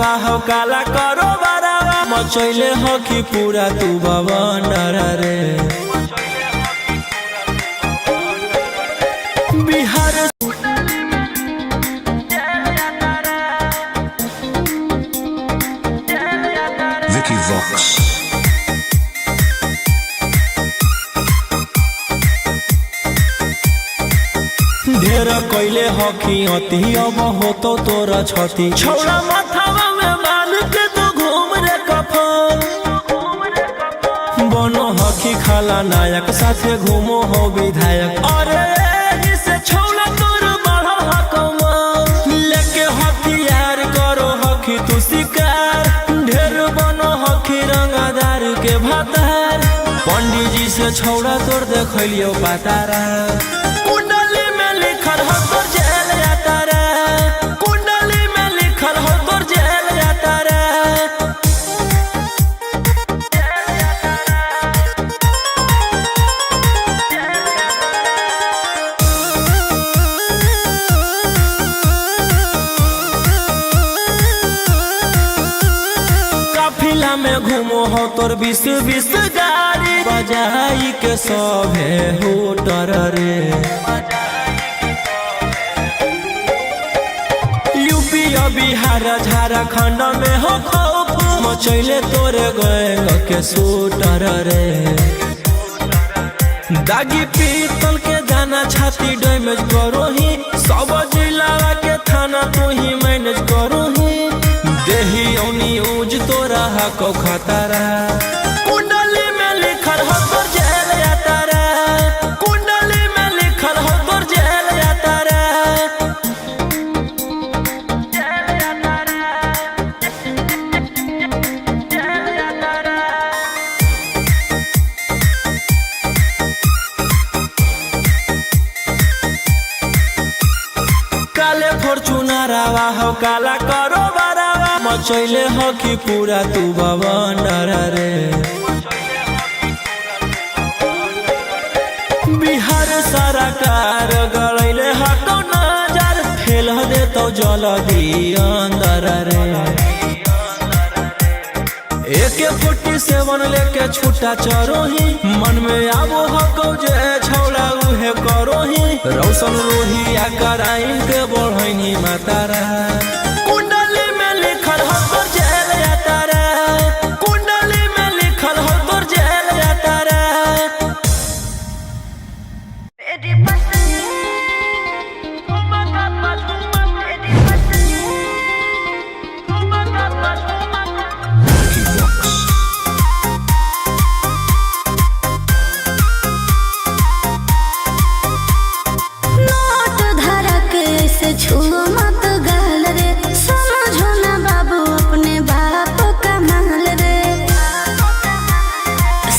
चुनारावा हो काला करो बारावा मचैले हो कि पूरा तू बवंडर रे बिहार Vicky Vox ढेर कैले हकी अति अब हो तो तोरा छती छौड़ा माथावा में बांध के तू घूम रे कफन बनो हकी खाला नायक साथे घूमो हो विधायक अरे इसे छौड़ा तोर बढ़ा हकमा लेके हथियार करो हकी तू शिकार ढेर बनो हकी रंगदार के भातार पंडित जी से छौड़ा तोर देखलियो पातारा में घूमो हो तोर 20 गाड़ी बजाई के सभे होटर रे यूपी बिहार झारखंड में हो खौफ मचैले तोरे गैंग के शूटर रे दागी पीतल के दाना छाती डैमेज करो ही सब जिला के थाना तू ही मैनेज करो ही देही औनी ऊज तोरा हको खतरा कुंडली में लिखल हो तोर जेल यात्रा कुंडली में लिखल हो तोर जेल यात्रा काले फॉर्च्यूनरवा हो काला करो मचैले हो कि पूरा तू बवंडर रे बिहार सरकार गड़ैले हको नजर फेल दे तो जल्दी अंदर रे AK-47 लेके छूटा चरोही मन में आबो हको जे छौड़ा उहे करोही रौशन रोहिया कराइन के बढ़ैनी मातारा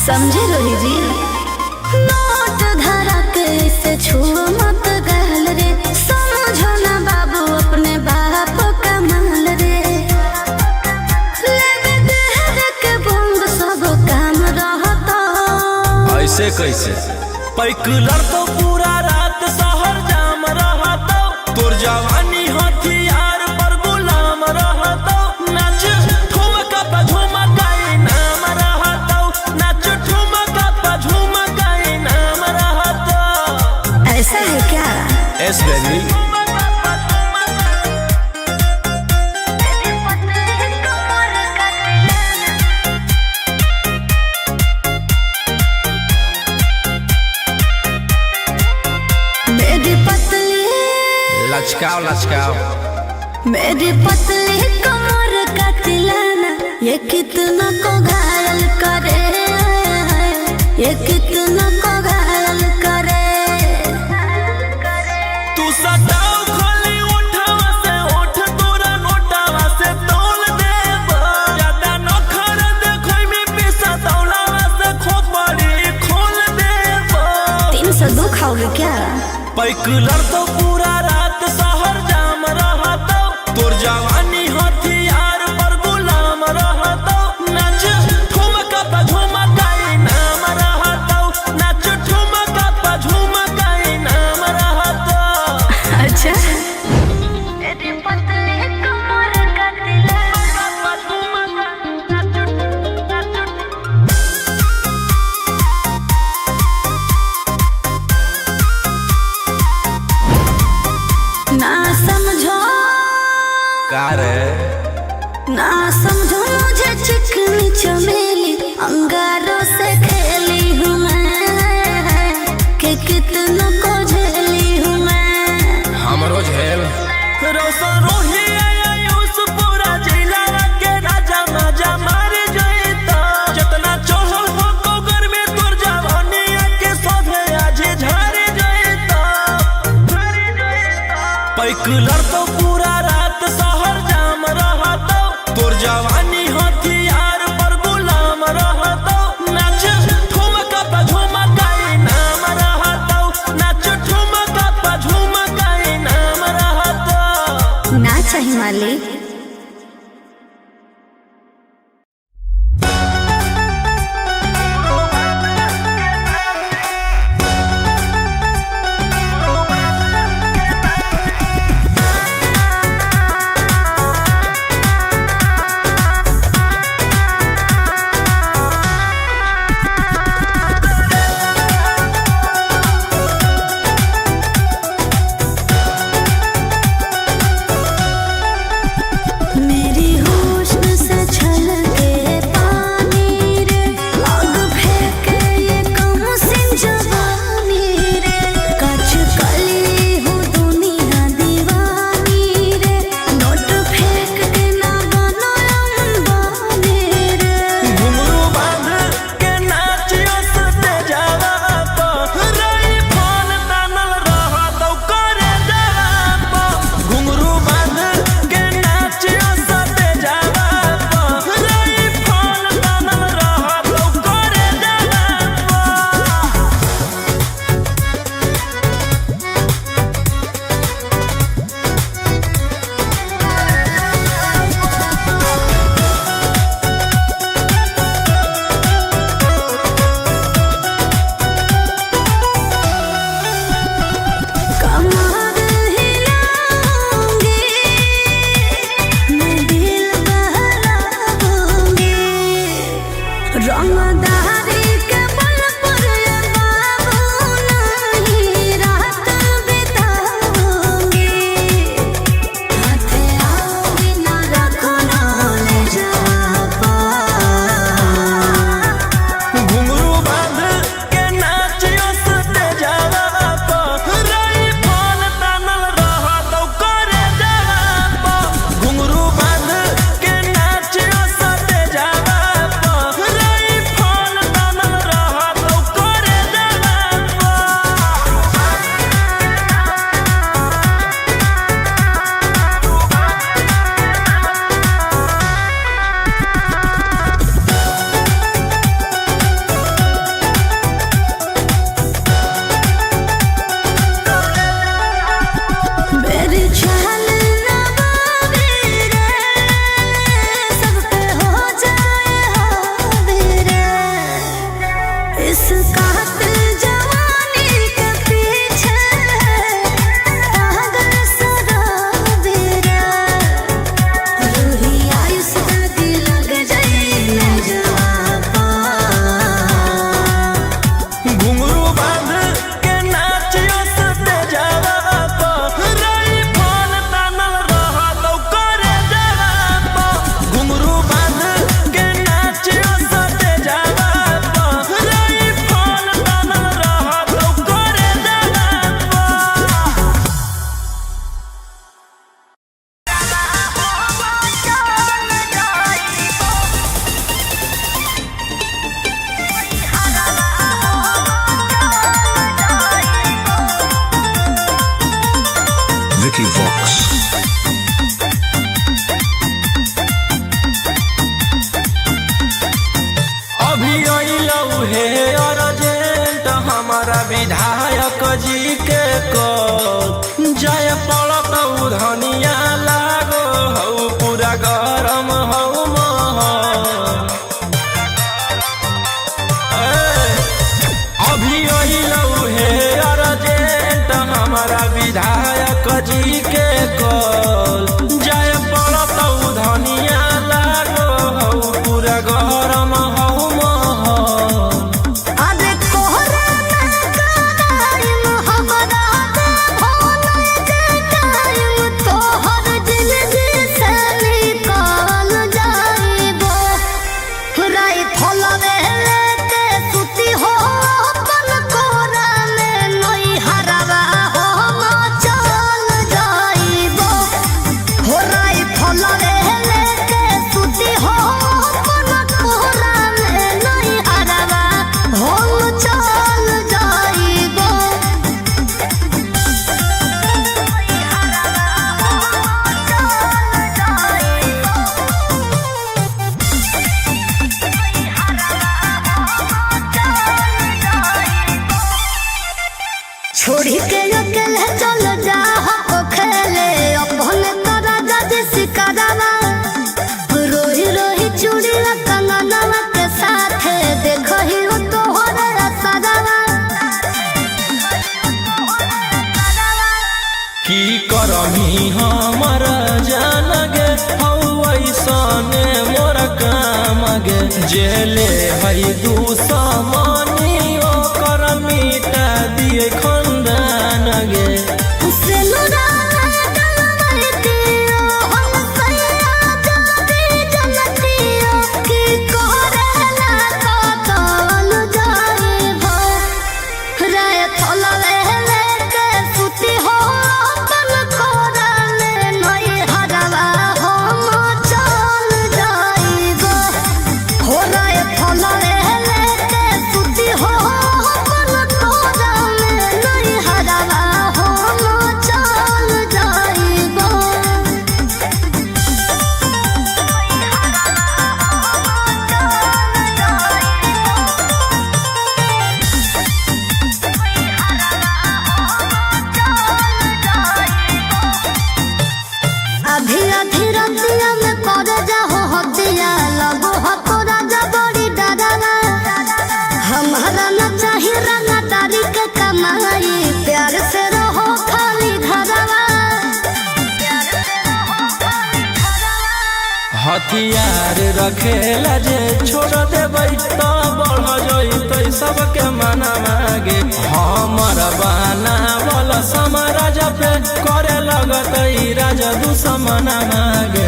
समझे रोही जी नोट धरा के से छू मत गहल रे समझो ना बाबू अपने बाप का महल रे लेवे देह के बंग सब काम रहता ऐसे कैसे पैकलर तो पूरा रात शहर जाम रहता तोर जवानी हथियार पर गुलाम रहता नाच ठुमका पे झुमकाई नाम रहता नाच ठुमका पे झुमकाई नाम रहता ऐसा है क्या एस बेबी लचकाओ लचकाओ मेरी पतली कमर का तिलाना ये कितना को घायल करे ये कितना को घायल करे तू सटाओ खाली उठावा से उठ तोरा नोटावा से तोल देब ज्यादा नखर देखै में पैसा दौलावा से खोपड़ी खोल देब 302 खाओगे क्या पैकलर तो पूरा रात शहर जाम रहता तोर जवानी हथियार पर गुलाम रहता नाच ठुमका पे झुमकाई नाम रहता नाच ठुमका पे झुमकाई नाम रहता अच्छा मेरी पतली कमर का तिलाना ना समझो का रे ना समझो मुझे चिकनी चमेली अंगारों से खेली हूँ मैं कि कितनों को झेली हूँ मैं हमरो झेल रोशन रोही आयुष पूरा जिला के राजा मजा मार जइता जितना चढ़ल हो कोगर में तोर जवानी के सोधे आज झर जइता पैकलर तो पूरा रात शहर जाम रहता तोर जवानी हथियार पर गुलाम रहता नाच ठुमका पे झुमकाई नाम रहता नाच ठुमका पे झुमकाई नाम रहता ना चाहिए मालिक Vicky Vox. अभी अइलौ हे अर्जेंट हमारा विधायक जी के कॉल जय पड़त धनिया लागो हौ पूरा गरम हौ महल अभी अइलौ हे अर्जेंट हमारा विधायक जी के कॉल जय पड़त धनिया लागो हौ पूरा गरम हौ टाइम की करमी हमर जान गे हौ ऐसने मोर काम गे जेले है दुश्मनी ओकर मिटा दिए खंदान गे हथियार रखेला जे छोड़ देबै तो बढ़ जइतै सबके मना मागे हमर बना वाला साम्राज्य पे करे लगतै राजा दुश्मन मागे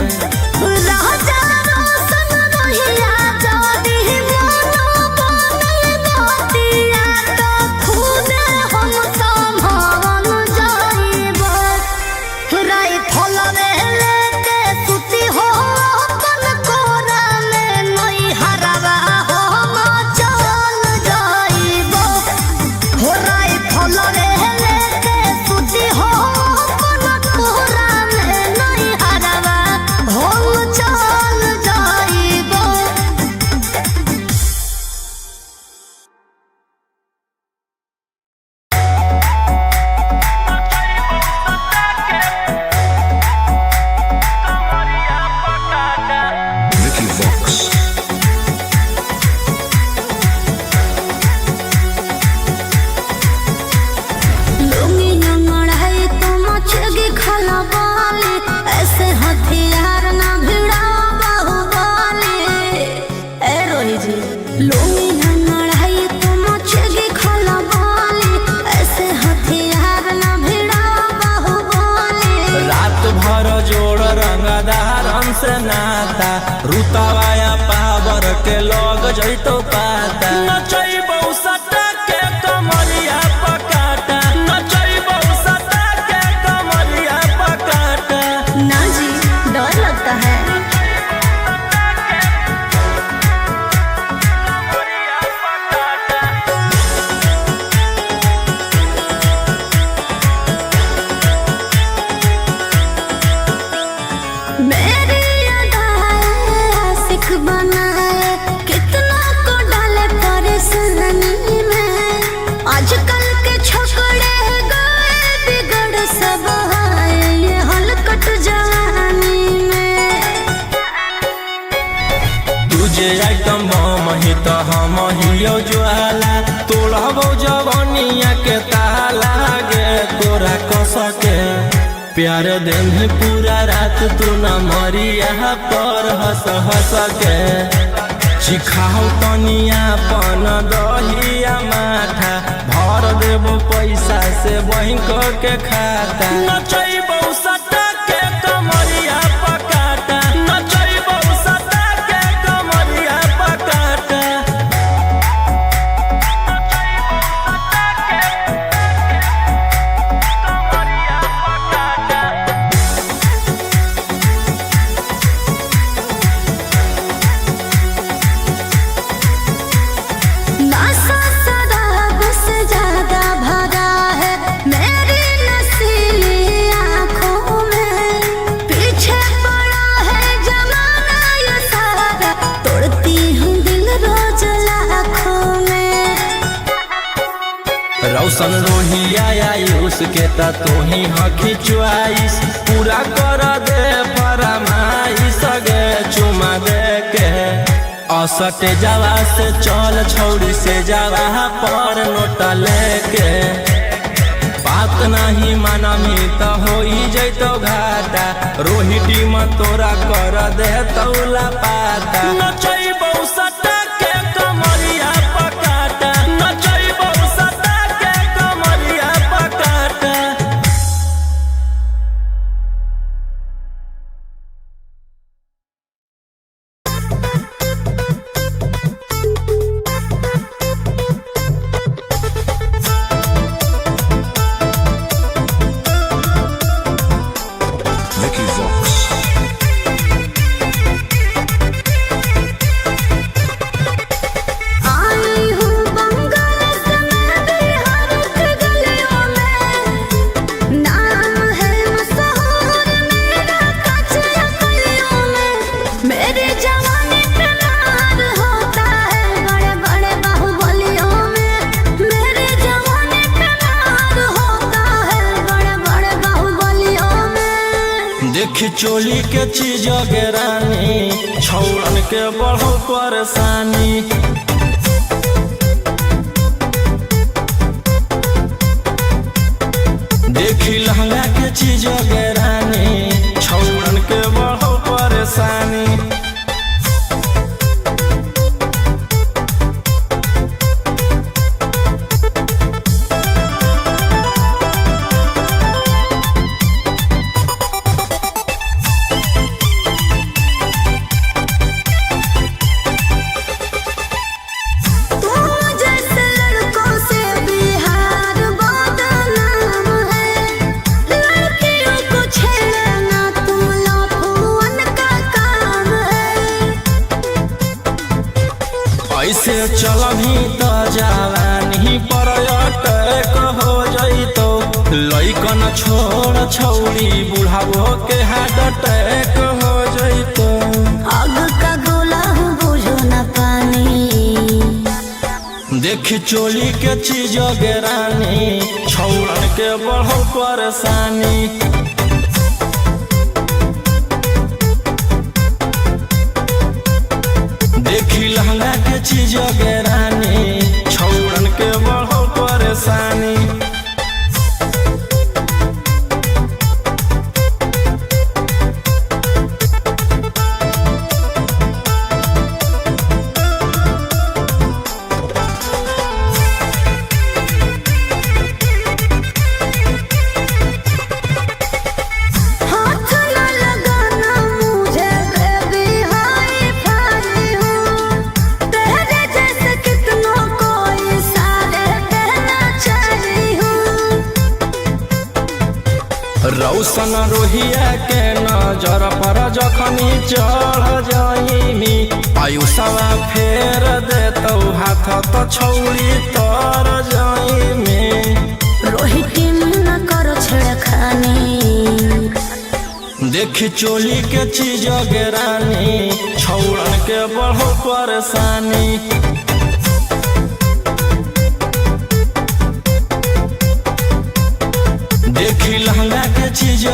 से नाता रुतवाया पावर के लग जइतो पाता नचैबौ सटा के कमरिया पकाटा नचैबौ सटा के कमरिया पकाटा ना जी डर लगता है तो हम हियो ज्वाला तोड़बो जवनिया के ताला गे तोरा कसके प्यार दिन पूरा रात तू न मरिया पर हंस हंस के चिखाओ तनिया पन दहिया माथा भर देबो पैसा से बैंक के खाता नचैबो सटा के कमरिया पकाटा नचैबो सटा के कमरिया पकाटा रौशन रोहिया आयुष के ता तोही हखी च्वाइस पूरा कर दे फरमाइश गे चुमा दे के असटे जावा से चल छौड़ी से जावा पर नोट लेके बात नहीं माना में तो हो जैतो घाटा रोहिटी में तोरा कर दे तौला पाता नचैबौ सटा के कमरिया पकाटा नचैबौ सटा के कमरिया पकाटा। Vicky Vox. आई हूँ बंगाल से मैं बिहार के गलियों में नाम है मशहूर मेरा कचरा गलियों में मेरे जवानी पे नार होता है बड़े बड़े बाहुबलियों में मेरे जवानी पे नार होता है बड़े बड़े बाहुबलियों में। देखी चोली के चीज रानी छौड़न के बढ़ो परेशानी देखी लहंगा के चीज रानी छौड़न के बढ़ो परेशानी। तुम जैसे लड़कों से बिहार बदनाम है लड़कियों को छेड़ना तुम लफुअन का काम है। ऐसे चलही तो जवानी पर अटैक हो जैतो लइकन छोड़ छौड़ी बुढ़ावो के हार्ट अटैक हो जैतो। आग का गोला हूँ बुझो न पानी देखी चोली के चीज रानी छौड़न के बढ़ो परेशानी देखी लहंगा के चीज रानी छौड़न के बढ़ो परेशानी। हाथ न लगाना मुझे बेबी हाई फाई हूँ तेरे जैसे कितनों को इशारे कहना चाहिए हूँ। रौशन रोहिया के नजर पर जखनी चढ़ जाइमी आयुषवा फेर देतौ हाथ तो छौड़ी तर जाइमी। रोहिती में न करो छेड़खानी देखी चोली के चीज रानी छौड़न के बढ़ो परेशानी देखी लहंगा के चीज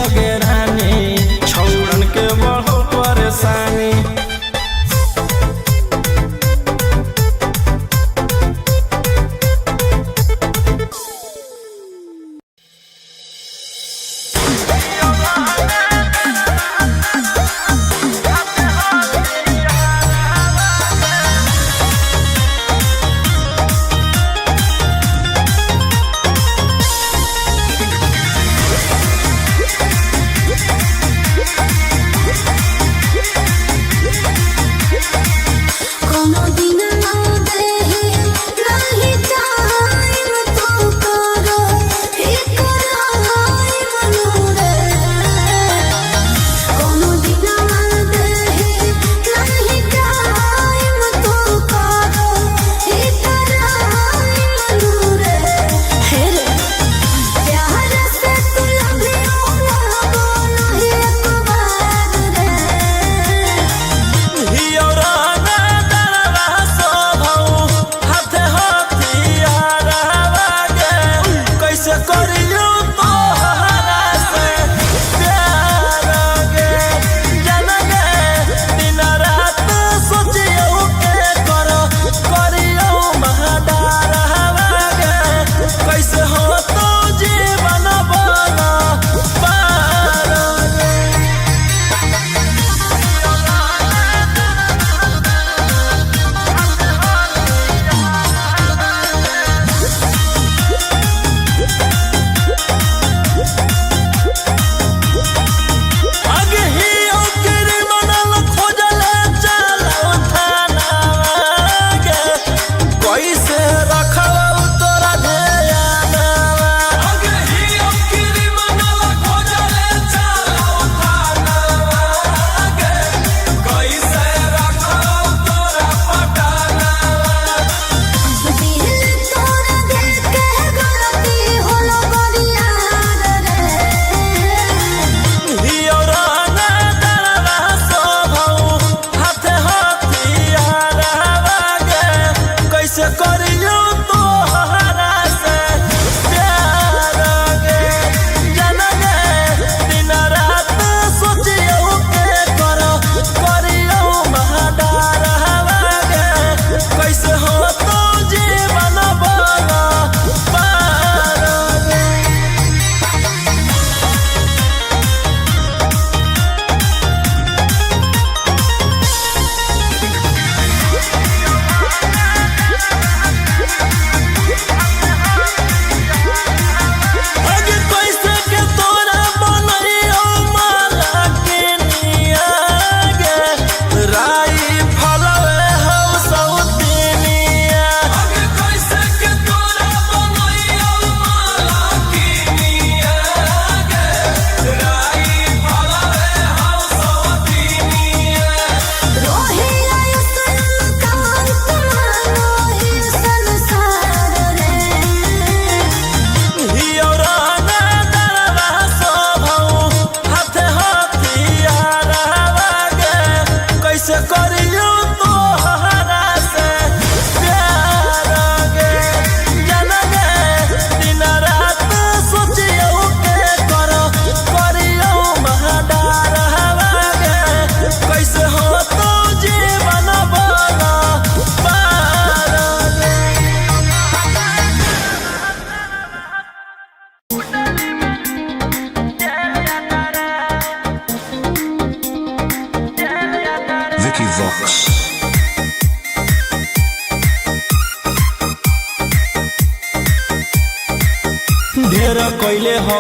रानी छौड़न के बढ़ो परेशानी।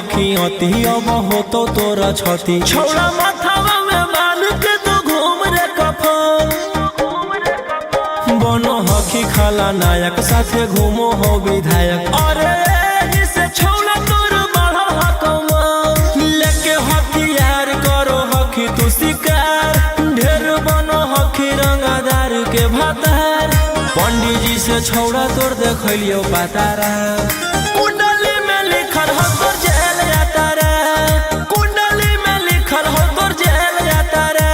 हकी अति अब हो तो तोरा छती छौड़ा माथावा में बांध के तू घूम रे कफन बनो हकी खाला नायक साथे घूमो हो विधायक अरे जिसे छौड़ा तोर बढ़ा हकमा लेके हथियार करो हकी तू शिकार ढेर बनो हकी रंगादार के भातार पंडित जी से छौड़ा तोर देखलियो पातारा कुंडली में लिखल हो तोर जेल जाता रे कुंडली में लिखल हो तोर जेल जाता रे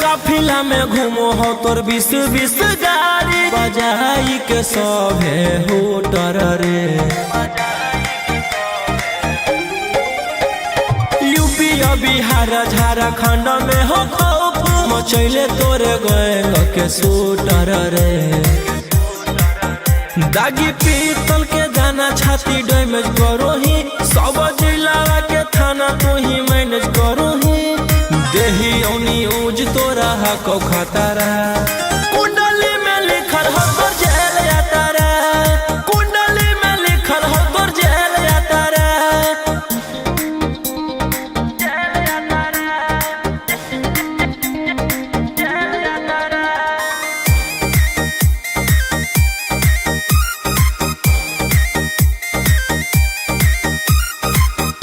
काफिला में घूमो हो तोर 20-20 गाड़ी बजाई के सभे होटर रे यूपी बिहार झारखंड में हो खौफ मचैले तोरे गैंग के शूटर रे दागी पीतल के दाना छाती डैमेज करो ही सब जिला के थाना तू ही मैनेज करो ही देही औनी ऊज तोरा हको खतरा कुंडली में लिखल हो तोर जेल जाता रे कुंडली में लिखल हो तोर जेल जाता रे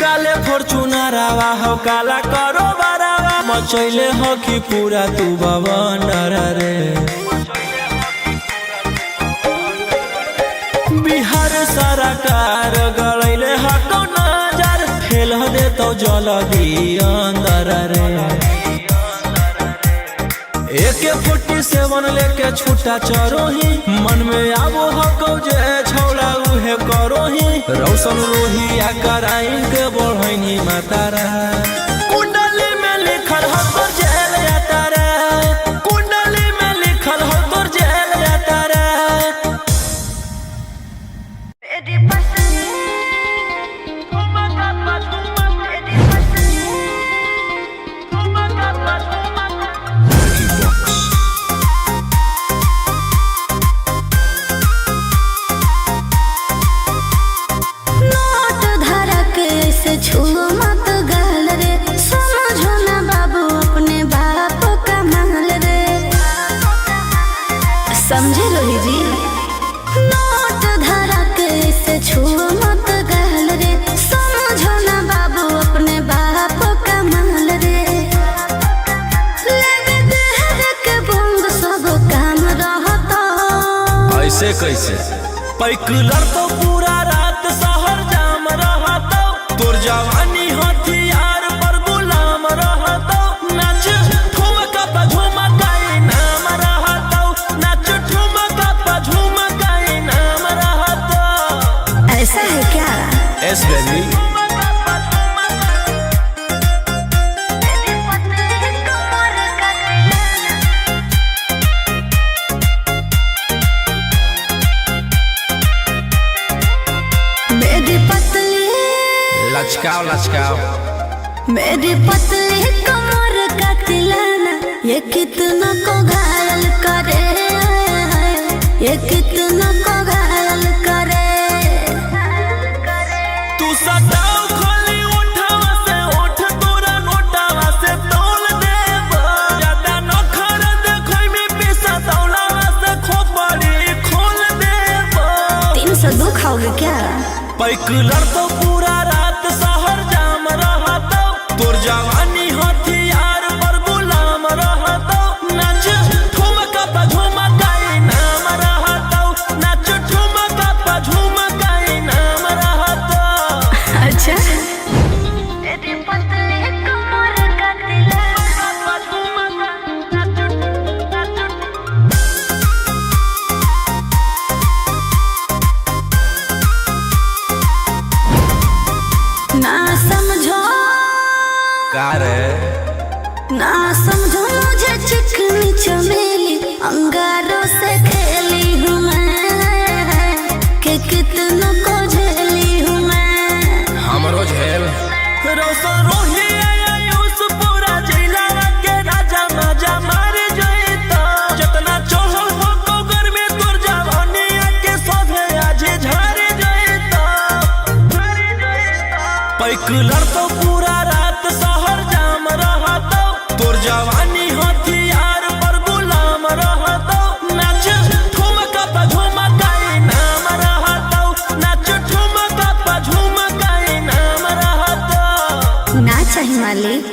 काले फॉर्च्यूनर आवा हो काला करो बरावा मचैले हो कि पूरा तू बवंडर रे बिहार सरकार गड़ैले हको नजर फेल दे तो जल्दी अंदर रे AK-47 लेके छूटा चरोही मन में आवो हको जे छौड़ा उहे करोही रौशन रोहिया कराइन के बढ़ैनी मातारा कुंडली में लिखल हो तोर जेल जाता रे कुंडली में लिखल हो तोर जेल जाता रे Vicky Vox. नोट धरा के से छुओ मत गाल रे समझो ना बाबू अपने बाप का माल रे समझे रोही जी नोट धरा के से छुओ मत गाल रे समझो ना बाबू अपने बाप का माल रे लेवे देह के बंग सब काम रहता ऐसे कैसे पैकलर तो पूरा रात शहर जाम रहता तोर जवानी हथियार पर गुलाम रहता नाच ठुमका पे झुमकाई नाम रहता नाच ठुमका पे झुमकाई नाम रहता ऐसा है क्या एस बेबी मेरी पतली लचकाओ लचकाओ मेरी पतली कमर का तिलाना ये कितना को घायल करे ये कितना को घायल करे तू सटाओ खाली उठावा से उठ तोरा नोटावा से तौल देब ज्यादा नखर देखै में पैसा तौलावा से खोपड़ी खोल देब 302 खाओगे क्या पैकलर तो पूरा रात शहर जाम रहता तोर जवानी हथियार पर गुलाम रहता नाच ठुमका पे झुमकाई नाम रहता नाच ठुमका पे झुमकाई नाम रहता अच्छा मेरी पतली कमर का ना समझो का रे ना समझो मुझे चिकनी चमेली अंगारों से खेली हूँ मैं कि कितनों को झेली हूँ मैं हमरो झेल रोशन रोही आयुष पूरा जिला के राजा मजा मार जइता जितना चढ़ल हो कोगर में तोर जवानी के सोधे आज झाड़ जइता पैक लड़तो पूरा रात शहर जाम रहतो तोर जवानी हथियार पर गुलाम रहतो नाच ठुमका पे झुमकाई नाम रहतो नाच ठुमका पे झुमकाई नाम रहतो ना चाहिए मालिक।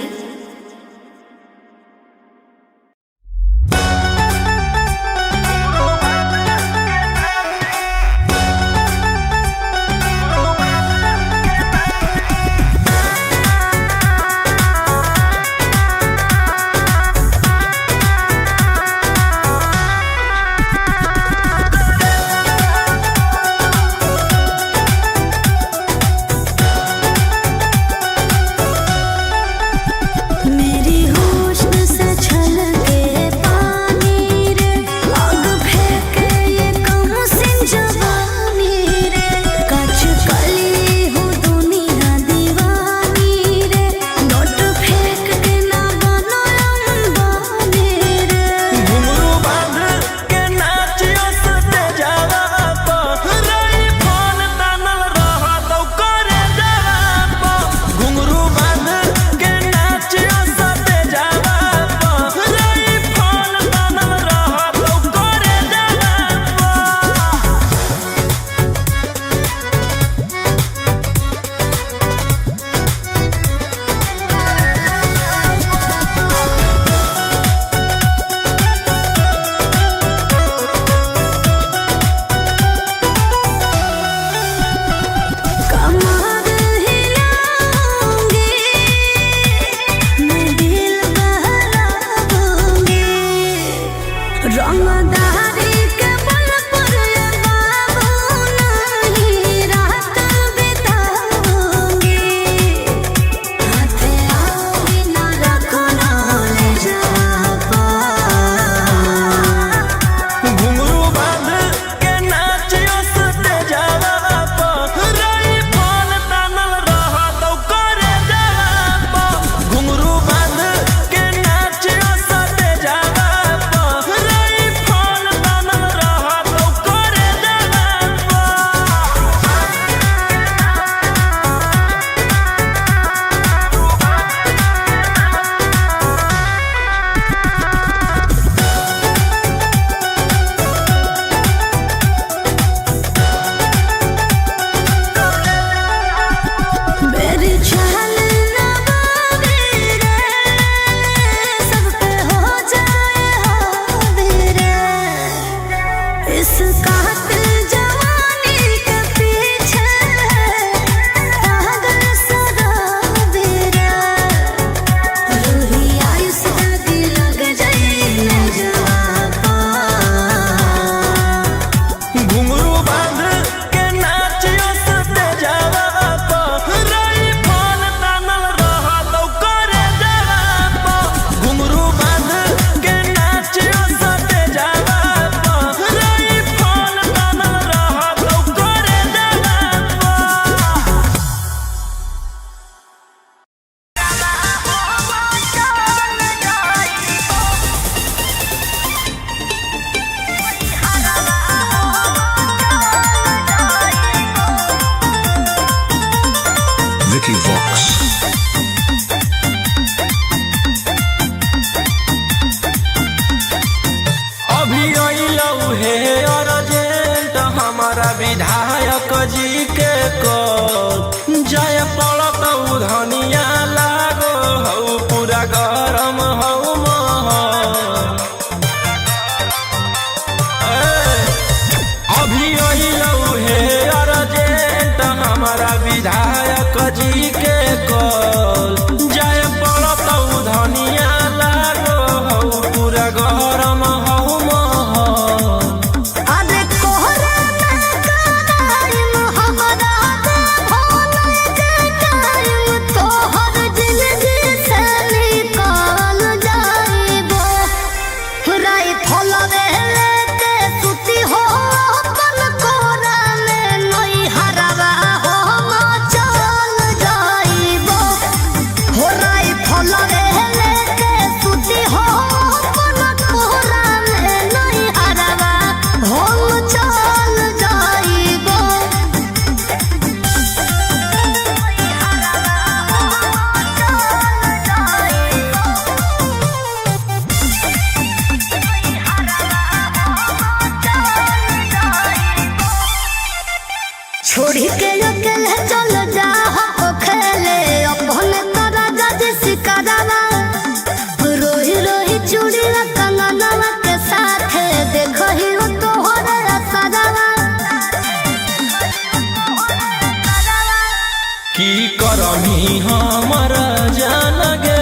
हमारा जान गे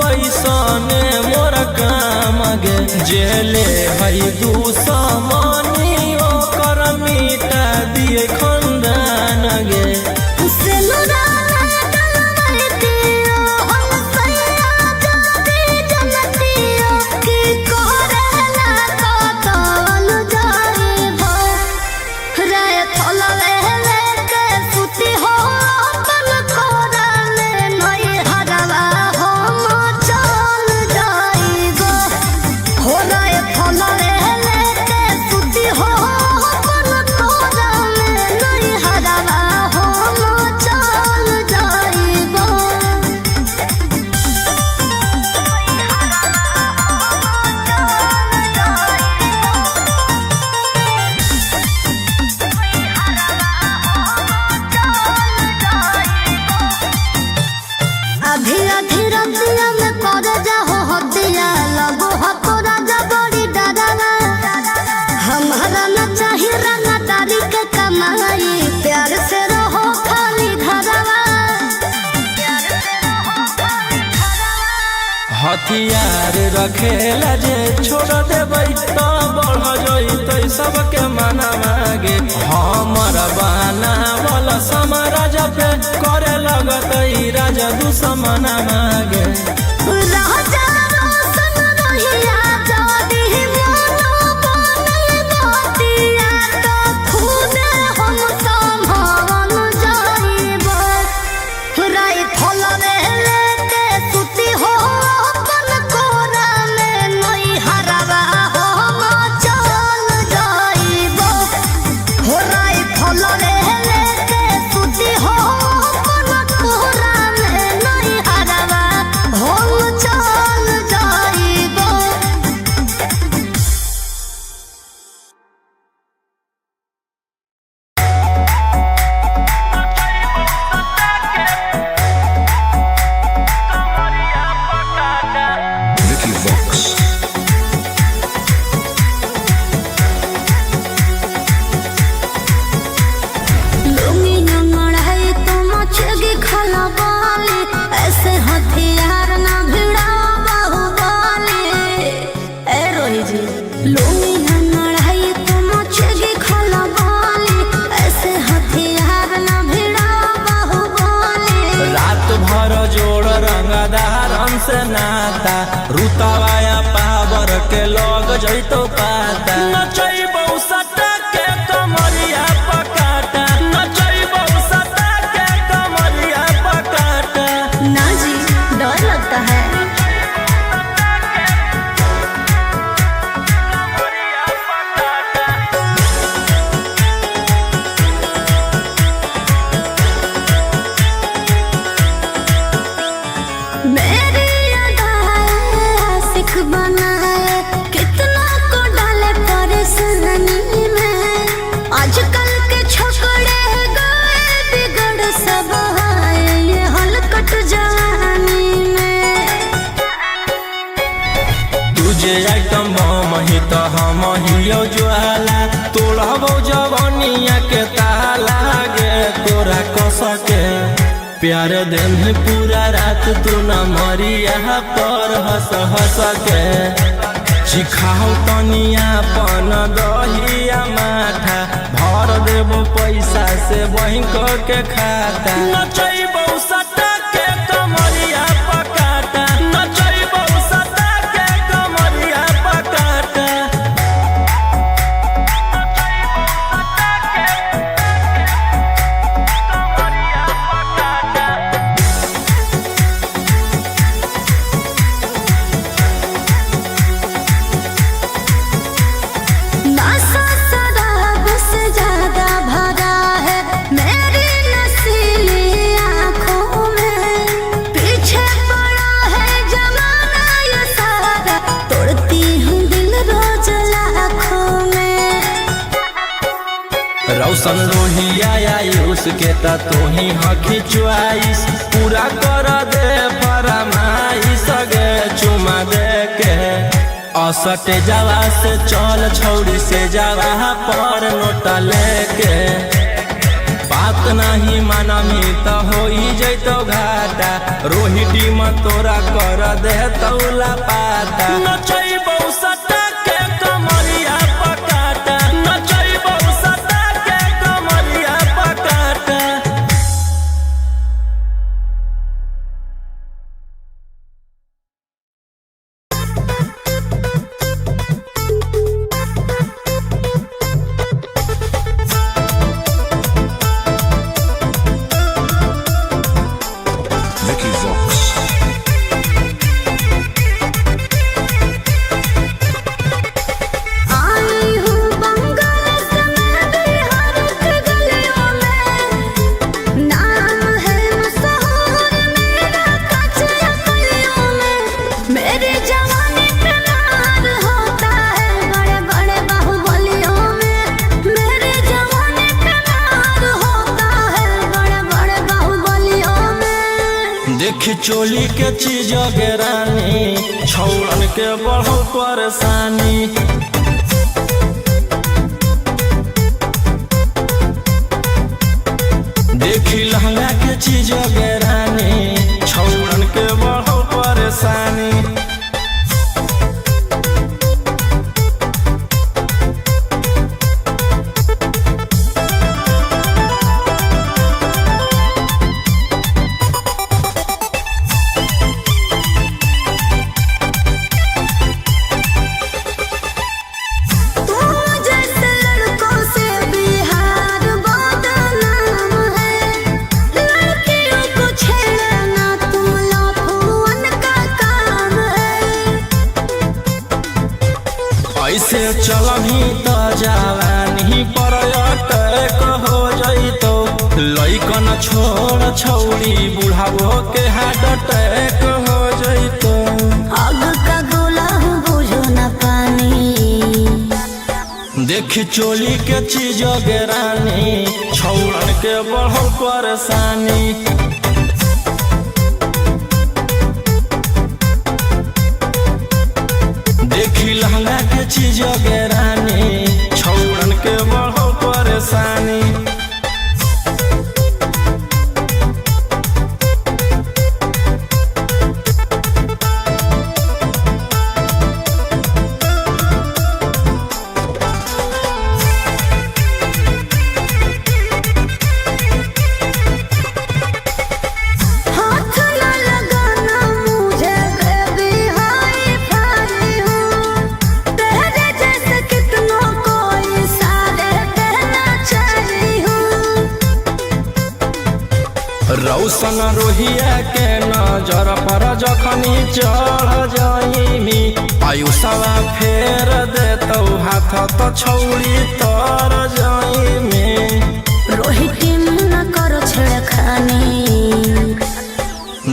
ऐसने मोर काम गे जेले हई दुश्मनी ओकर मिटा दिए खंदान गे हथियार रखेला जे छोड़ देबै तो बढ़ जइतै सबके मना मागे हमर बना वाला समाराज पे करे लगतै राजा दुश्मन मागे से नाता रुतवाया पावर के लग जइतो पाता नचैबौ सटा के कमरिया पकाटा नचैबौ सटा के कमरिया पकाटा ना जी डर लगता है तो हम हियो ज्वाला तोड़बो जवनिया के ताला गे तोरा कसके प्यार दिन पूरा रात तू न मरिया पर हंस हंस के चिखाओ तनिया पन दहिया माथा भर देबो पैसा से बैंक के खाता नचैबो सटा के कमरिया पकाटा नचैबो सटा के कमरिया पकाटा रौशन रोहिया उसके ता तू ही हकी च्वाइस पूरा कर दे फरमाइश गे चुमा दे के असटे जावा से चल छौड़ी से जावा पर नोट लेके बात नहीं मानमी त हो जैतो घाटा रोहिटी में तोरा कर दे तौला पाता नचैबौ सटा के कमरिया पकाटा नचैबौ सटा के कमरिया पकाटा। Vicky Vox. आई हूँ बंगाल से मैं बिहार के गलियों में नाम है मशहूर मेरा कचरा गलियों में मेरे जवानी पे नार होता है बड़े बड़े बाहुबलियों में मेरे जवानी पे नार होता है बड़े बड़े बाहुबलियों में। देख चोली के चीज गे रानी छौड़न के बढ़ो परेशानी देखी लहंगा के चीज गे रानी छौड़न के बढ़ो परेशानी। तुम जैसे लड़कों से बिहार बदनाम है लड़कियों को छेड़ना तुम लफुअन का काम है। ऐसे चलही त जवानी पर अटैक हो जइतो लइकन छोड़ छौड़ी बुढ़ावो के हार्ट अटैक हो जइतो। आग का गोला हूँ बुझो न पानी देख चोली के चीज गे रानी छौड़न के बढ़ो परेशानी देखी लहंगा के चीज गे रानी छौड़न के बढ़ो परेशानी। हाथ न लगाना मुझे बेबी हाई फाई हूँ तेरे जैसे कितनों को इशारे देना चाहिए हूँ। रौशन रोहिया के नजर पर जखनी चढ़ जाइमी आयुषवा फेर देतौ हाथ तो छौड़ी तर जाइमी। रोहिती न करो छेड़खानी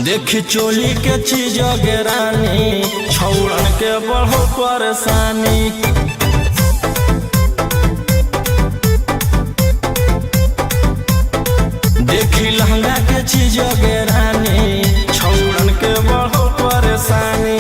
देख चोली के चीज गे रानी छौड़न के बढ़ो परेशानी देखी लहंगा के चीज गे रानी छौड़न के बढ़ो परेशानी।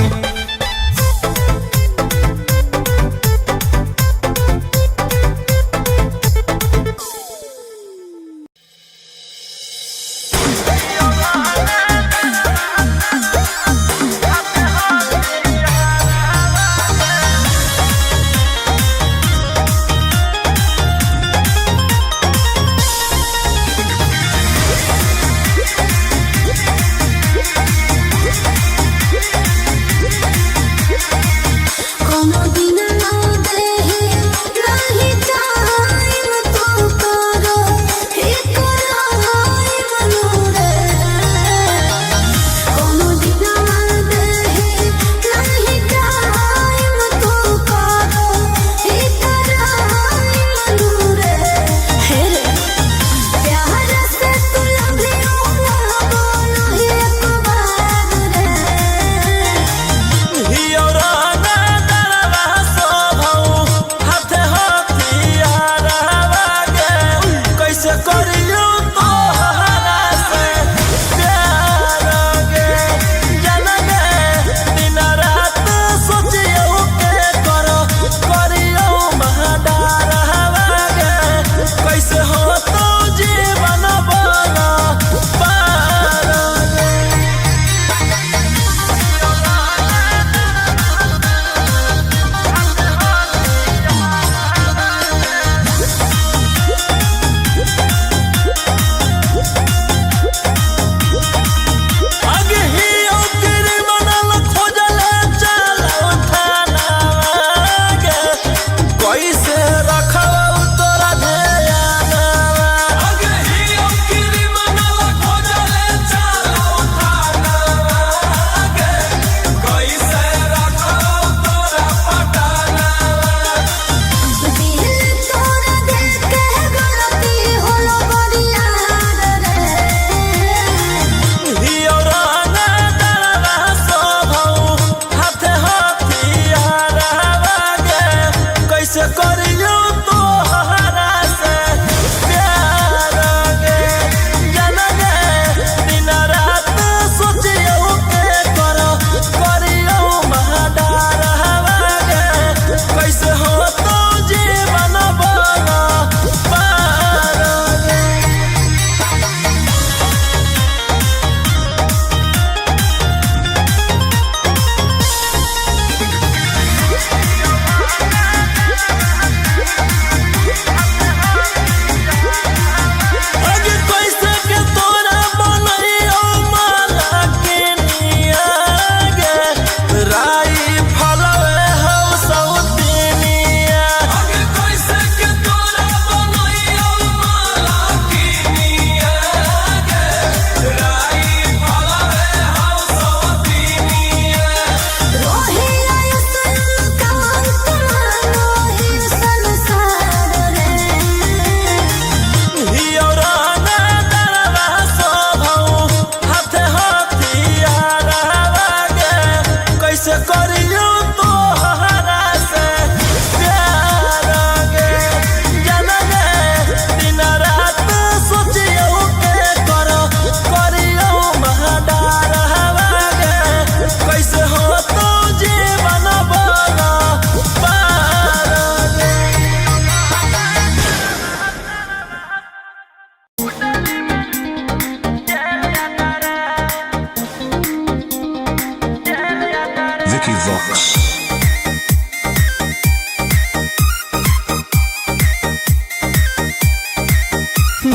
Rocky Vox.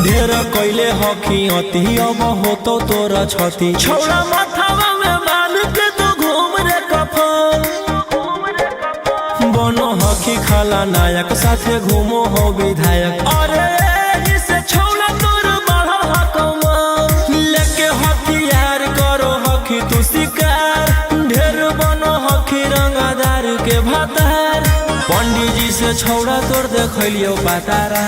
ढेर कैले हकी अति अब होतो तोरा छती छौड़ा माथावा में बांध के तो घूम रे कफन बनो हकी खाला नायक साथे घूमो हो विधायक अरे जिसे छौड़ा तोर बढ़ा हकमा लेके हथियार करो हकी तू शिकार ढेर बनो हकी रंगदार के भातार पंडित जी से छौड़ा तोर देखलियो पातारा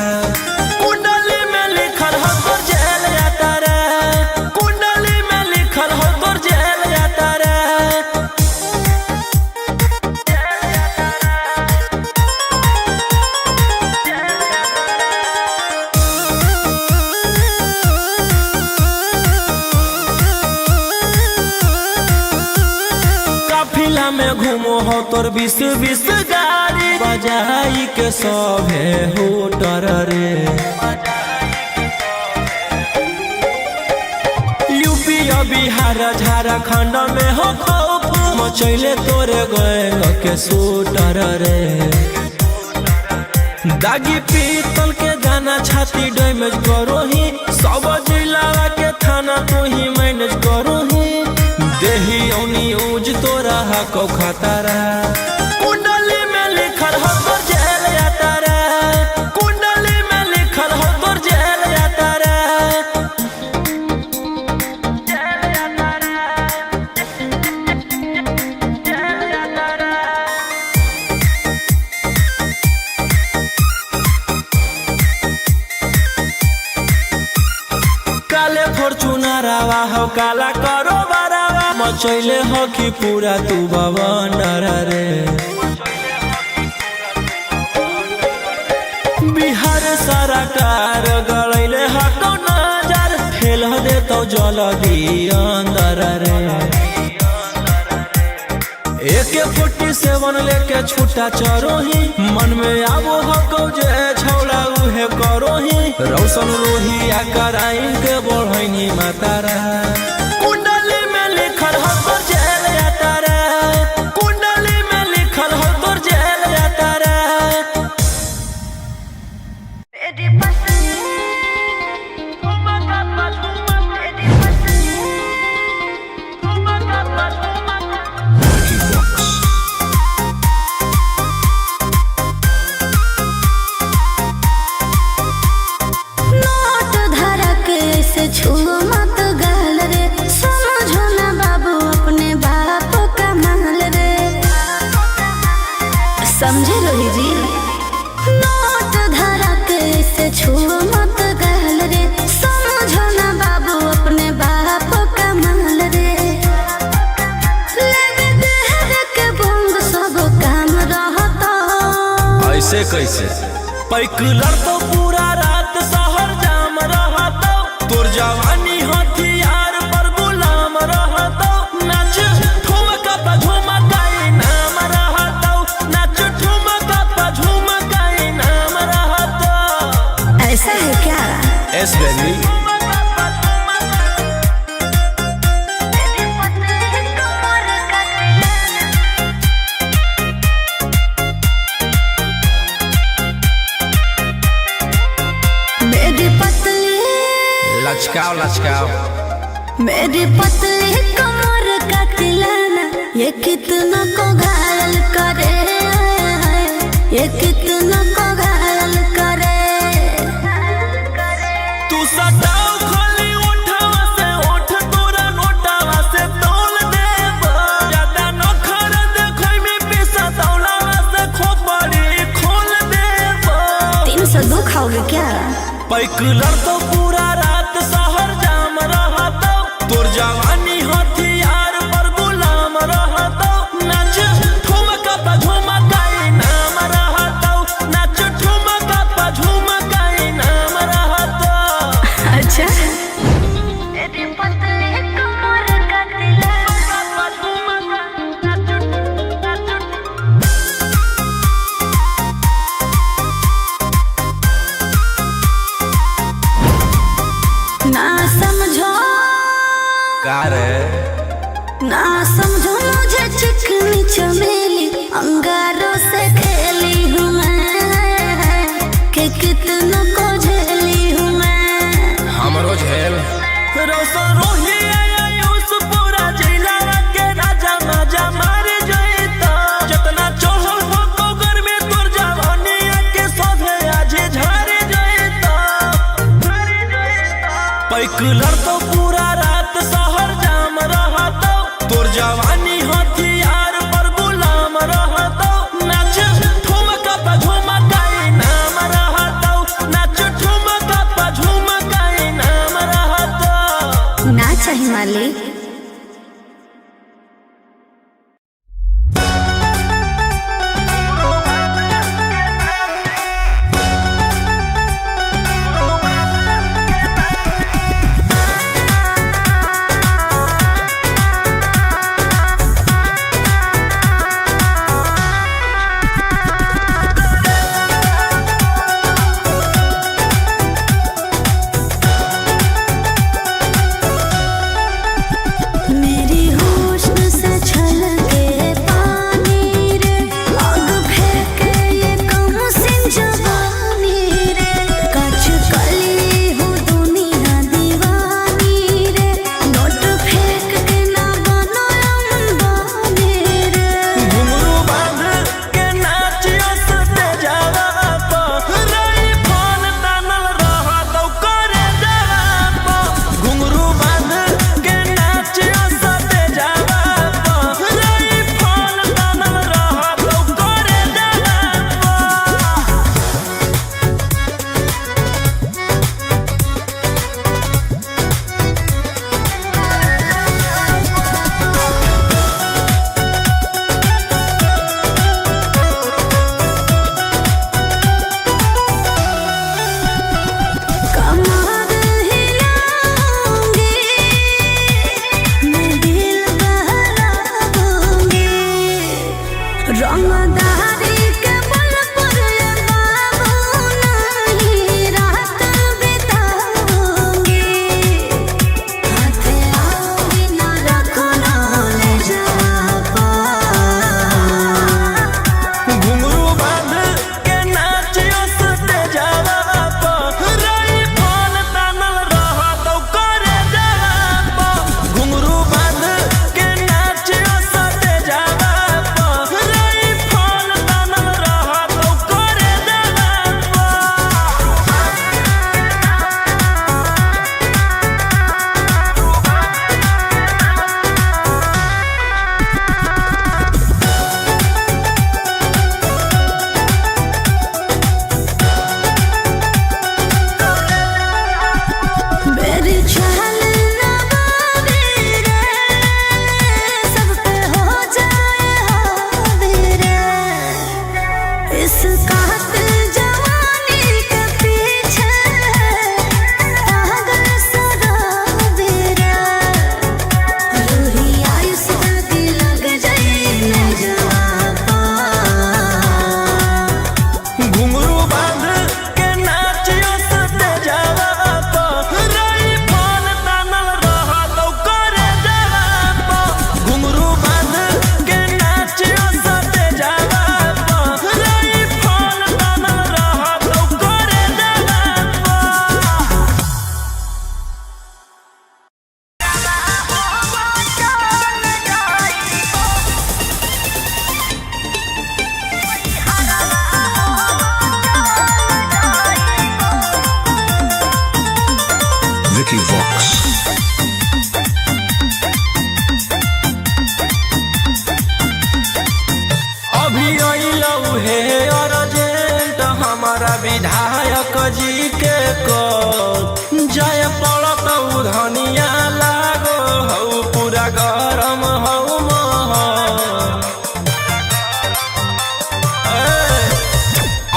में घूमो हो तोर 20 गाड़ी बजाई के सभे होटर रे यूपी बिहार झारखंड में हो खौफ मचैले तोरे गैंग के शूटर रे दागी पीतल के दाना छाती डैमेज करो ही सब जिला के थाना तू ही मैनेज करो ही देही न्यूज तोरा हको खतरा कुंडली में लिखल हो तोर जेल यात्रा कुंडली में लिखल हो तोर जेल यात्रा काले फॉर्च्यूनर आवा हो काला करो मचैले हकी पूरा तू बवंडर रे बिहार सरकार गलैले हको नजर फेल दे तो जल्दी अंदर रे AK-47 लेके छूटा चरोही मन में आबो हको जे छौड़ा उहे करोही रौशन रोहिया कराइन के बढ़ैनी मातारा समझे रोही जी नोट धरा के से छू मत गहल रे समझो ना बाबू अपने बाप का महल रे लेवे देहर के बंग सब काम रहता ऐसे कैसे पैकलर तो पूरा रात शहर जाम रहता तोर जवानी हथियार पर गुलाम रहता नाच ठुमका पे झुमकाई नाम रहता नाच ठुमका पे झुमकाई नाम रहता ऐसा है क्या एस बेबी लचकाओ लचकाओ मेरी पतली कमर का तिलाना ये कितना को घायल करे ये कितना को घायल करे तू सटाओ खाली उठावा से उठ तोरा नोटावा से तोल देब ज्यादा नखर देखै में पैसा दौलावा से खोपड़ी खोल देब 302 खाओगे क्या पैकलर तो पूरा रात शहर जाम रहता तोर जवानी हथियार पर गुलाम रहता नाच ठुमका पे झुमकाई नाम रहता नाच ठुमका पे झुमकाई नाम रहता अच्छा मेरी पतली कमर का तिलाना ना समझो मुझे चिकनी चमेली, अंगारों से खेली हूँ मैं, कि कितनों को झेली हूँ मैं। हमरो झेल रोशन रोही आयुष पूरा जिला के राजा माजा मार जइता, जितना चढ़ल हो तो घर में तोर जवानी के सोधे आज झाड़ जइता। पैक लड़तो पूरा रात शहर जाम रहतो, तोर जवानी हथियार पर गुलाम रहतो। नाच ठुमका पे झुमकाई नाम रहतो, नाच ठुमका पे झुमकाई नाम रहतो। ना चाहिए मालिक। Vicky Vox. अभी अइलौ हे अर्जेंट हमारा विधायक जी के कॉल, जय पड़त धनिया लागो हौ पूरा गरम हौ महल।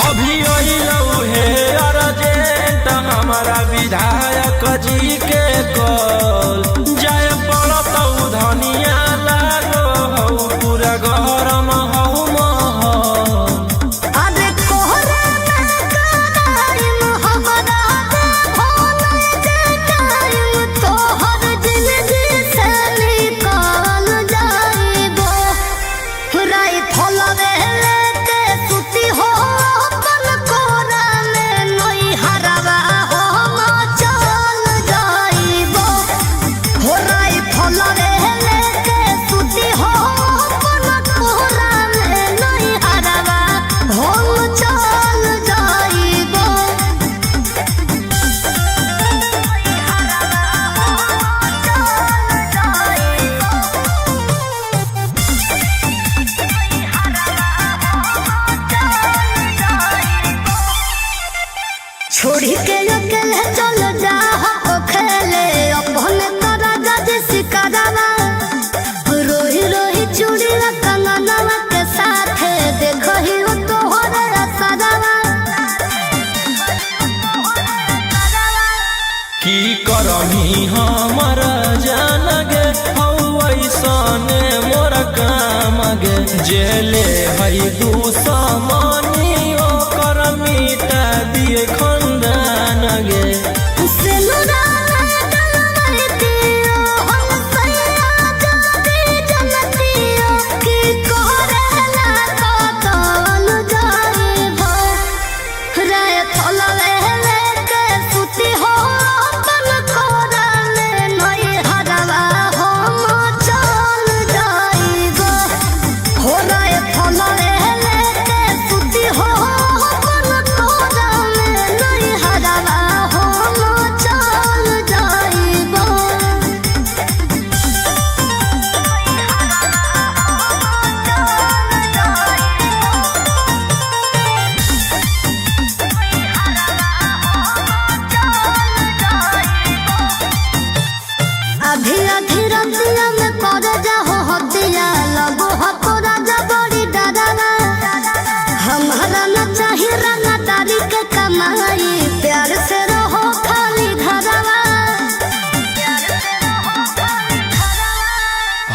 अभी अइलौ हे अर्जेंट हमारा विधायक जी के कॉल, जय पड़त धनिया लागो हौ पूरा गरम हौ महल। अरे कोहरा में टाइम हमारा भोले जे टाइम तोहर जिंदगी से निकाल हमारा जान गे ऐसने मोर काम गे जेले है दुश्मनी ओकर मिटा दिए खंदान गे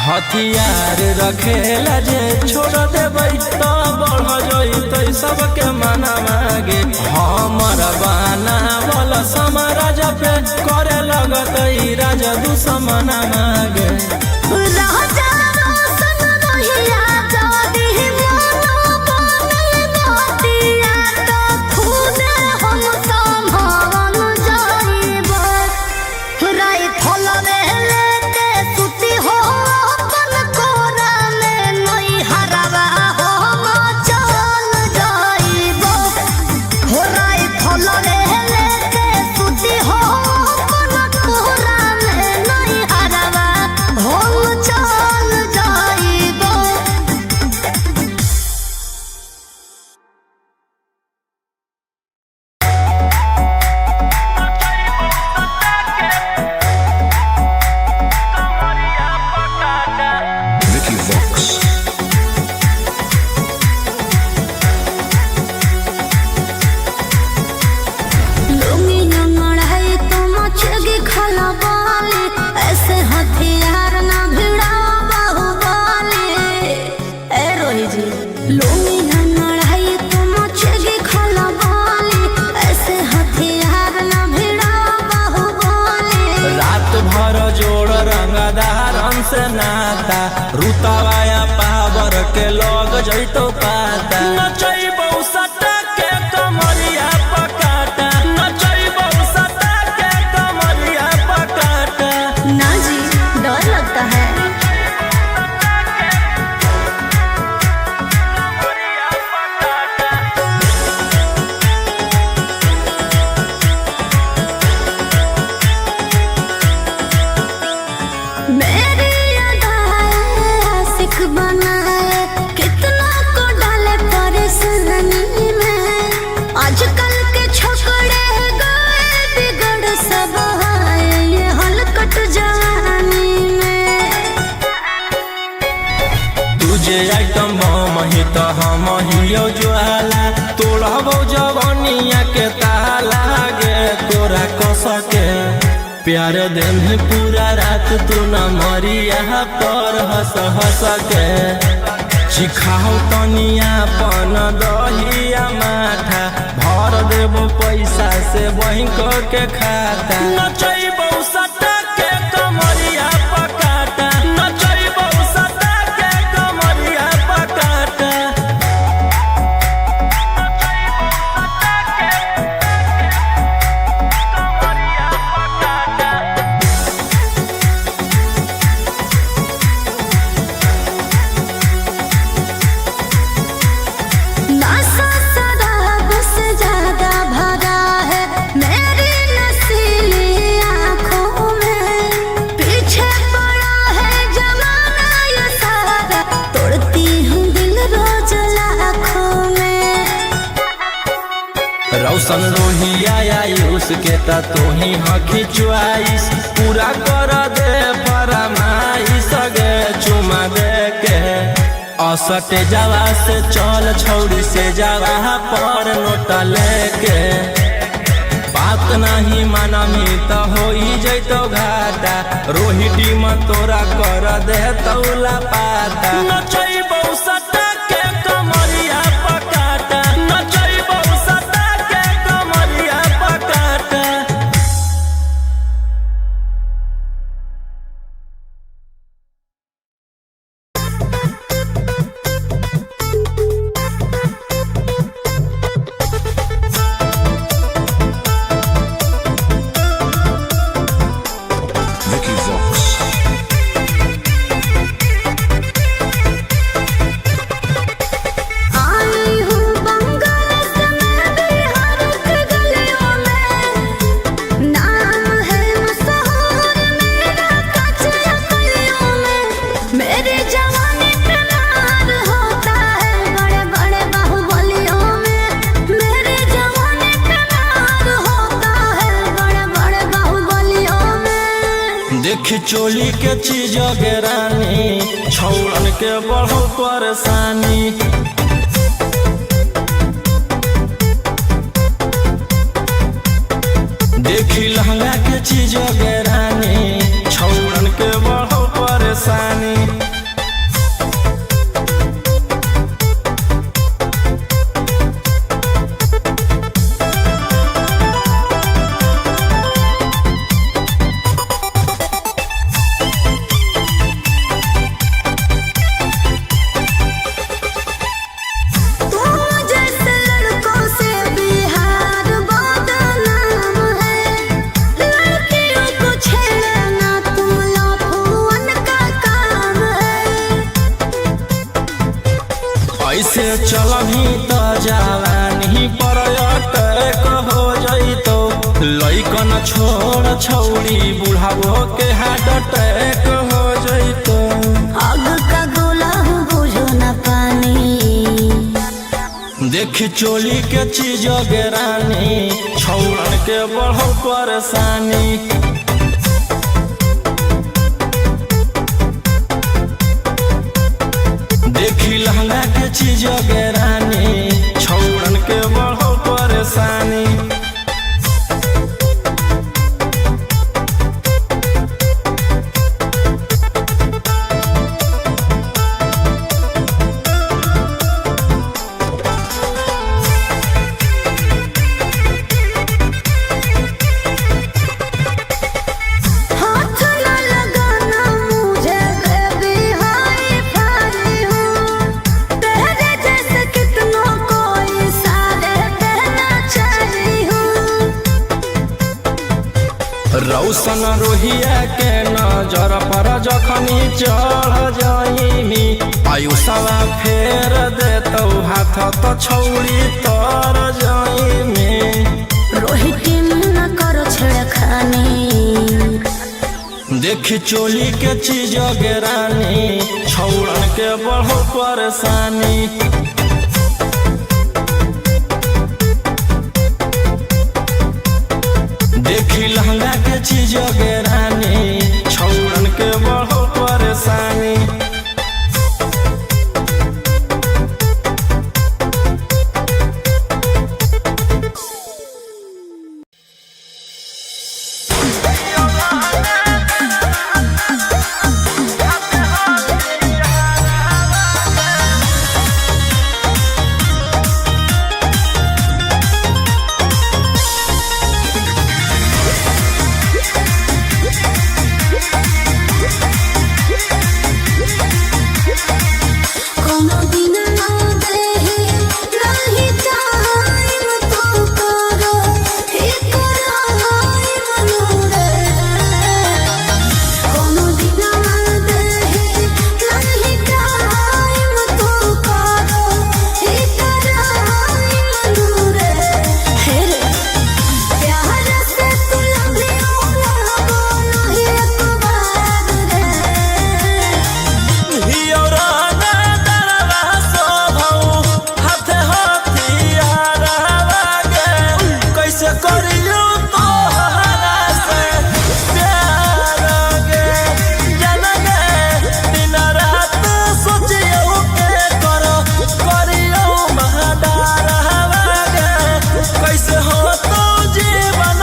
हथियार रखेला जे छोड़ देबै तो बढ़ जइतै सबके मना मागे हमर बाना वाला समाराज पे करे लगतै राजा दुश्मन मागे से नाता रुतवाया पावर के लोग जइतो पाता नचैबौ सटा के कमरिया पकाटा नचैबौ सटा के कमरिया पकाटा ना जी डर लगता है आइटम मही तो हम हियो ज्वाला तोड़बो जवनिया के ताला गे तोरा कस के प्यार देम पूरा रात तू न मरिया पर हंस हंस के चिखाओ तनिया पन दहिया माथा भर देबो पैसा से बैंक के खाता नचैबौ सटा के कमरिया पकाटा नचैबौ सटा के कमरिया पकाटा रौशन रोहिया आयुष के ता तोही हकी च्वाइस पूरा कर दे फरमाइश गे चुमा दे के असटे जावा से चल छौड़ी से जावा पर नोट लेके बात नहीं मानमी त होई जैतो घाटा रोहिटी में तोरा कर दे तौला पाता नचैबौ सटा के कमरिया पकाटा नचैबौ सटा के कमरिया पकाटा। Vicky Vox. आई हूँ बंगाल से मैं बिहार के गलियों में नाम है मशहूर मेरा कच्चे गलियों में मेरे जवानी पे नार होता है बड़े बड़े बाहुबलियों में मेरे जवानी पे नार होता है बड़े बड़े बाहुबलियों में। देख चोली के चीज रानी छौड़न के बढ़ो परेशानी देखी लहंगा के चीज रानी छौड़न के बढ़ो परेशानी। तुम जैसे लड़कों से बिहार बदनाम है लड़कियों को छेड़ना तुम लफुअन का काम है। ऐसे चलही त जवानी पर अटैक हो जइतो लइकन छोड़ छौड़ी बुढ़ावो के हार्ट अटैक हो जइतो। आग का गोला हूँ बुझो न पानी देख चोली के चीज रानी छौड़न के बढ़ो परेशानी देखी लहंगा के चीज रानी छौड़न के बढ़ो परेशानी। हाथ न लगाना मुझे बेबी हाय फाई हूँ तेरे जैसे कितनों को इशारे देना चाही हूँ। रौशन रोहिया के नजर पर जखनी चढ़ जाइमी आयुषवा फेर देतौ हाथ तो छौड़ी तर जाइमी। रोहिती में न करो छेड़खानी देख चोली के चीज रानी छौड़न के बढ़ो परेशानी देखी लहंगा के चीज रानी छौड़न के बढ़ो परेशानी। कैसे हो तो जीवन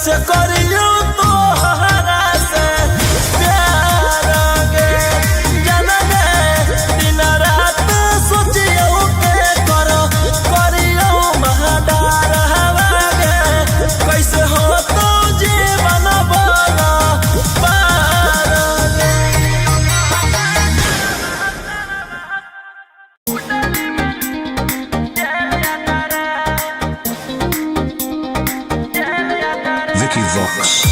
कैसे करियो तोहरा से प्यार गे जन गे दिन रात सोचियो के करियो महडार हवा गे कैसे हो तो जीवन बोला पार गे। Vicky Vox.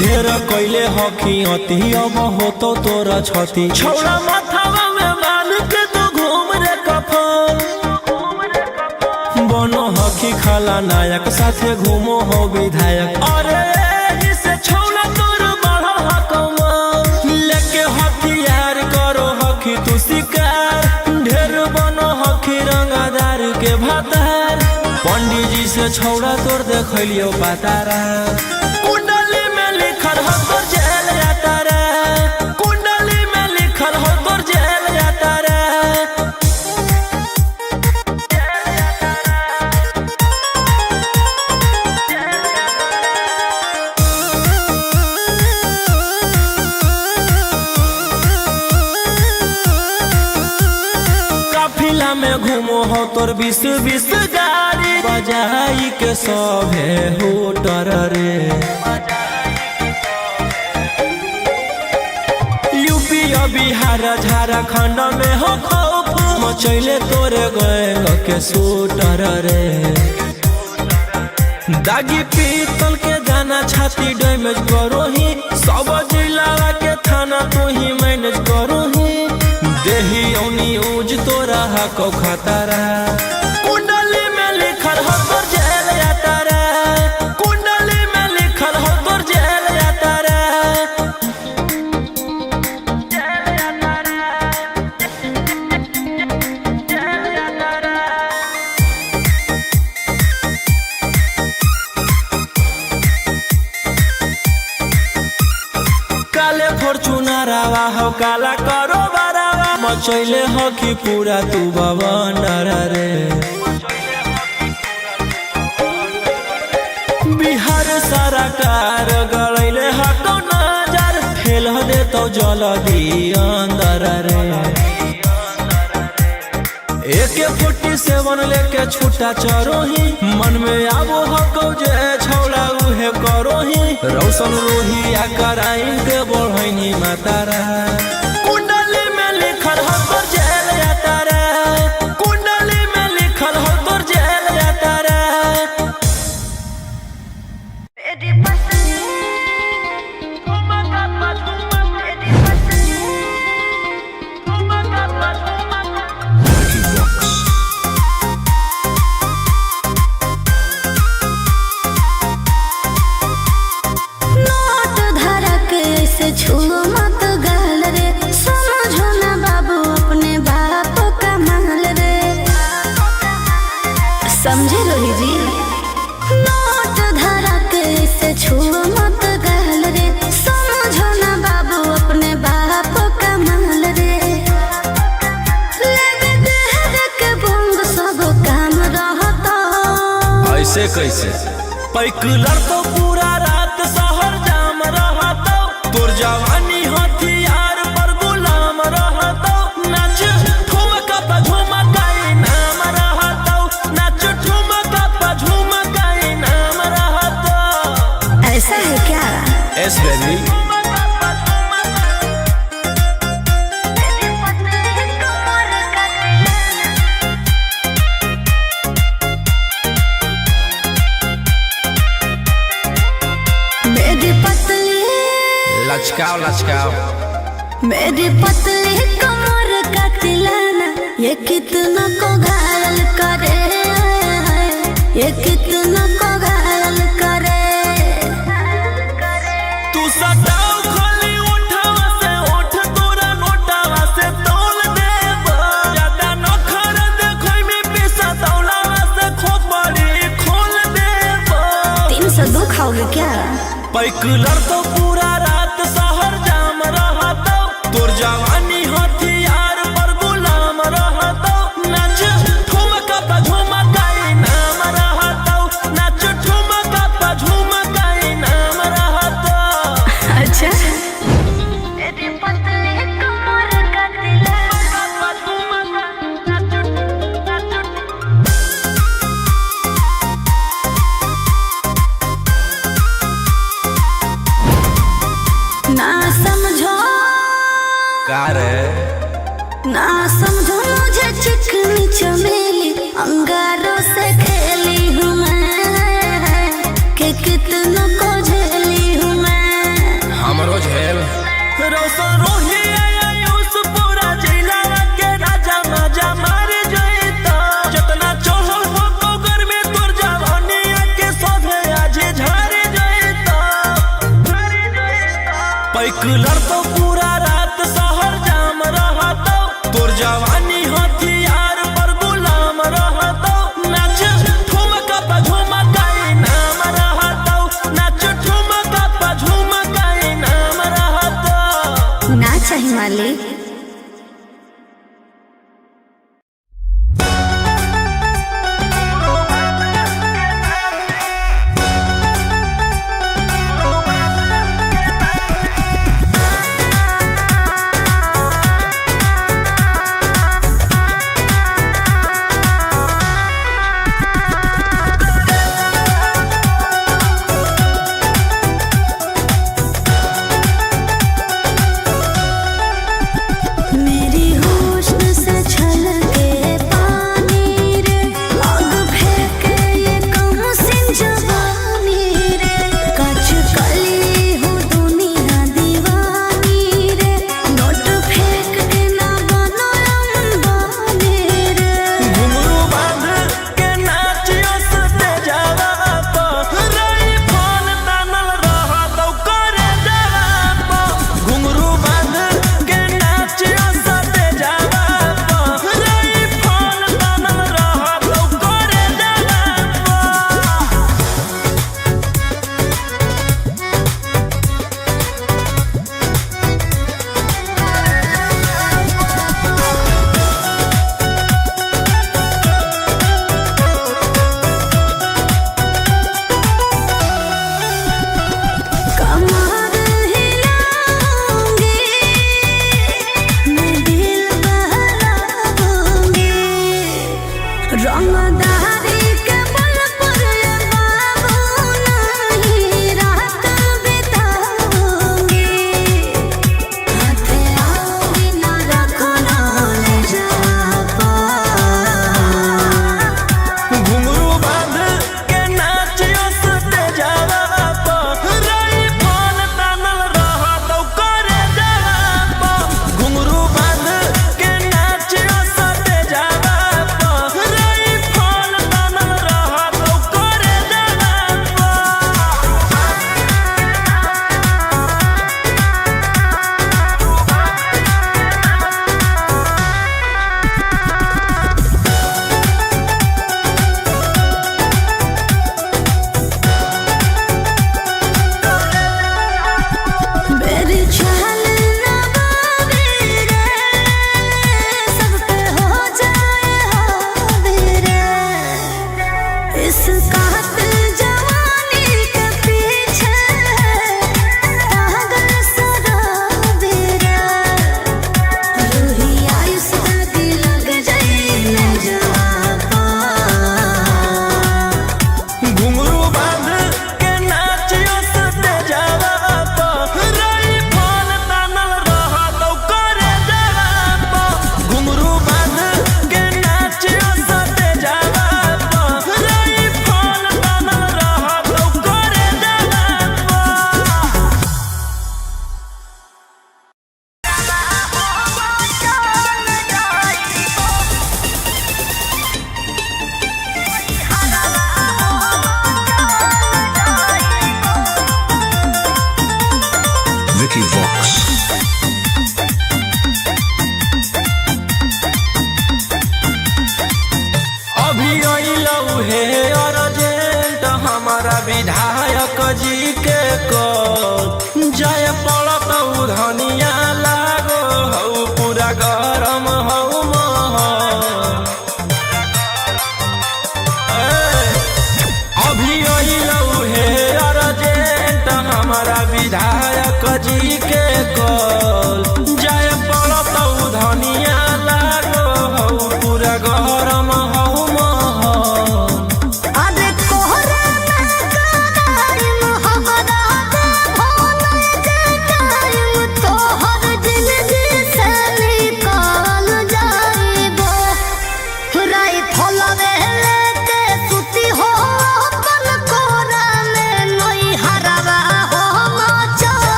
ढेर कैले हकी अति अब हो तो तोरा छती छौड़ा माथावा में मान के तो घूम रे कफन बनो हकी खाला नायक साथे घूमो हो विधायक अरे एही से छौड़ा तोर बढ़ हकमा लेके हथियार करो हकी तू शिकार ढेर बनो हकी रंगदार के भातार पंडित जी से छौड़ा तोर देखलियो पातारा कुंडली में लिखल हो तोर जेल जाता रे कुंडली में लिखल हो तोर जेल जाता रे काफिला में घूमो हो तोर 20 गाड़ी बजाई के सभे होटर रे यूपी और बिहार झारखंड में हो खौफ मचैले तोरे गैंग के शूटर रे दागी पीतल के दाना छाती डैमेज करो ही सब जिला के थाना तू ही मैनेज करो ही देही औनी ऊज तोरा हको खतरा कुंडली में लिखल हो तोर जेल जाता रे कुंडली में लिखल हो तोर जेल जाता रे काले फॉर्च्यूनर आवा हो काला करो बरावा मचैले हो कि पूरा तू बवंडर रे बिहार सरकार गड़ैले हको नजर फेल दे तो जल्दी अंदर रे AK-47 लेके छूटा चरोही मन में आबो हको जे छौड़ा उहे करोही रौशन रोहिया कराइन के बढ़ैनी मातारा कुंडली में लिखल हो तोर जेल जाता रे कुंडली में लिखल हो तोर जेल जाता रे Vicky Vox. नोट धड़क ऐसे छुओ मत गाल रे समझो ना बाबू अपने बाप का माल रे समझे रोही जी नोट धड़क ऐसे छुओ मत गाल रे समझो ना बाबू अपने बाप का माल रे लेवे देहर के बंग सब काम रहता ऐसे कैसे पैकुलर तो पूरा रात शहर जाम रहता तोर जवानी हथियार पर गुलाम रहता नाच ठुमका पे झुमकाई नाम रहता नाच ठुमका पे झुमकाई नाम रहता ऐसा है क्या एस बेबी मेरी पतली लचकाओ लचकाओ मेरी पतली कमर का तिलाना ये कितना को घायल करे ये कितना को घायल करे तू सटाओ खाली उठावा से उठ तोरा नोटावा से तौल देब ज्यादा नखर देखै में पैसा दौलावा से खोपड़ी खोल देब 302 खाओगे क्या पैकुलर तो पूरा रात शहर जाम रहता तोर जवानी हथियार पर गुलाम रहता नाच ना समझो मुझे चिकनी चमेली अंगारों से खेली हूँ मैं कि कितनों को झेली हूँ मैं। हमरो झेल रोशन रोही आयुष पूरा जिला के राजा माजा मारे जइता जितना चढ़ल हो तो घर में तोर जवानी के सोधे आज झारे जइता पैकलर तो पूरा रात शहर जाम रहता तोर जवानी हथियार पर गुलाम रहता नाच ठुमका पे झुमकाई नाम रहता नाच ठुमका पे झुमकाई नाम रहता ना चाहिए मालिक। मेरी होश से छलके पानी रे आग फेंके ये कहूँ सिंह जवानी रे कच कली हूँ दुनिया दीवानी रे नोट फेंक के ना बनो अंबानी रे। घुंघरू बांध के नाचियो सते जावा तो रई फल तानल रहत करे जावा तो घुंघरू बांध के नाचियो सते जावा तो रई फल तानल रहत करे कमर हिलाऊंगी मैं दिल बहलाऊंगी रंगदारी